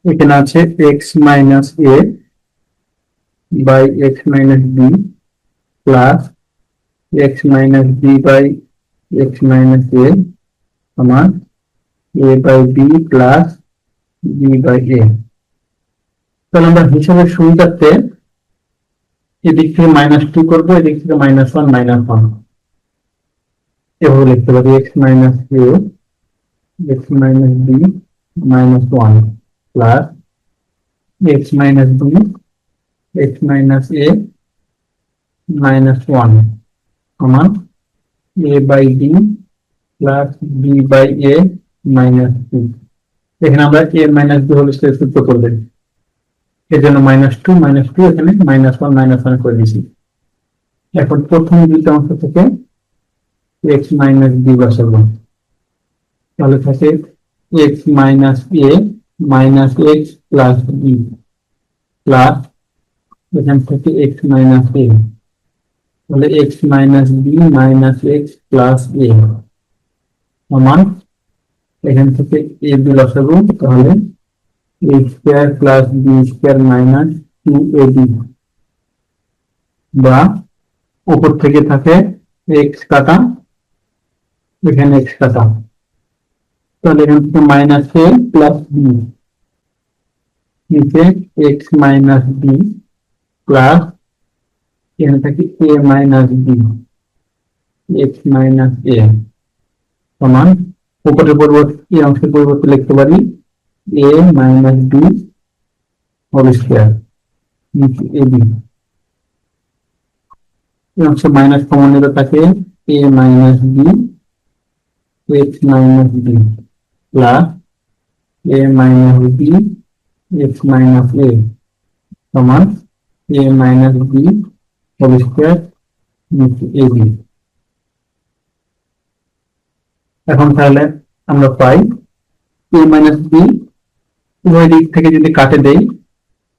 এখানে আছে x minus a by x minus b plus x minus b by x minus a সমান a by b plus b by a. তাহলে আমরা হিসাবের সুবিধার্থে এদিক থেকে -2 করবো, এদিক থেকে -1 -1 এভাবে লিখতে পারি x minus a x minus b -1 plus x minus b x minus a -1 সমান a by b plus b by a -2। এখানে আমরা a minus b whole square সূত্র করব, এর জন্য -2 এখানে -1 -1 করে দিয়েছি। এখন প্রথম দুইটা অংশ থেকে এক্স মাইনাস বি বসাবো, তাহলে থাকে x minus a minus x plus b plus এখান থেকে এক্স মাইনাস এ, তাহলে x minus b minus x plus a সমান এখান থেকে এ বি বসাবো, তাহলে a square plus b square minus 2ab বা উপর থেকে থাকে এক্স কাটা এখানে এক্স কাটা, তাহলে এখান থেকে মাইনাস এ প্লাস বি নিচে এক্স মাইনাস বি প্লাস এখান থেকে a minus b x minus a সমান উপরের পরিবর্তে এই অংশের পরিবর্তে লিখতে পারি a minus b whole square নিচে এ বি। এই অংশে মাইনাস কমন নিলে থাকে a minus b x minus b plus a minus b x minus a সমান a minus b whole square নিচে এ বি। এখন তাহলে আমরা পাই এ মাইনাস বি উভয় দিক থেকে যদি কাটে দেই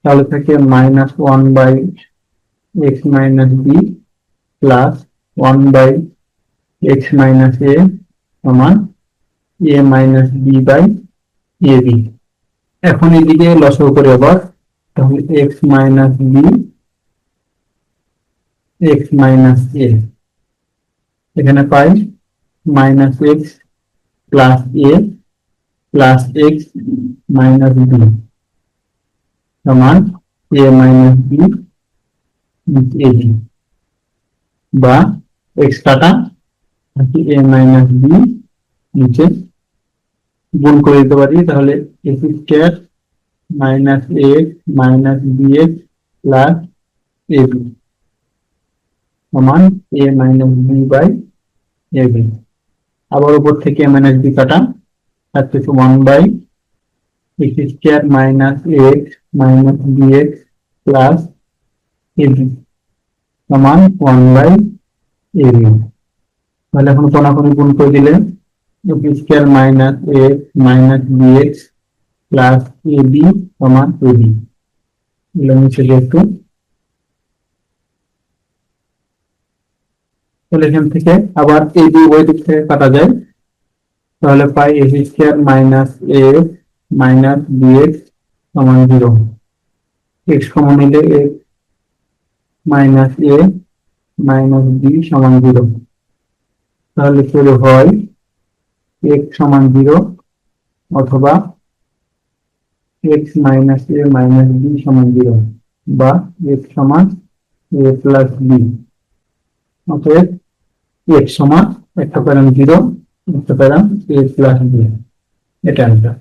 তাহলে থাকে -1 by x minus b plus 1 by x minus a সমান a minus b by a b. এখন এদিকে লসাগু করে আবার, তাহলে x minus b x minus a, এখানে পাই minus x plus a plus x minus b সমান a minus b a b বা এক্স কাটা এ মাইনাস বি নিচে গুণ করে দিতে পারি, তাহলে x square minus x minus b x plus a b সমান a minus b by a b. আবার উপর থেকে এ মাইনাস বি কাটা থাকছে 1 by x square minus x minus b x plus a b সমান 1 বাই এ বি। তাহলে এখন কোনাকুনি গুণ করে দিলে x square minus x minus b x plus a b সমান এ বি, এগুলো নিচে যেহেতু, তাহলে এখান থেকে আবার এ বি ওই দিক থেকে কাটা যায়, তাহলে পাই x square minus x minus b x সমান 0, এক্স কমন নিলে x minus a minus b সমান 0, তাহলে চলে হয় এক্স সমান 0 অথবা x minus a minus b সমান 0 বা এক্স সমান এ প্লাস বি। অতএব এক্স সমান একটা প্যারাম 0 একটা প্যারাম এ প্লাস বি, এটা অ্যান্সার।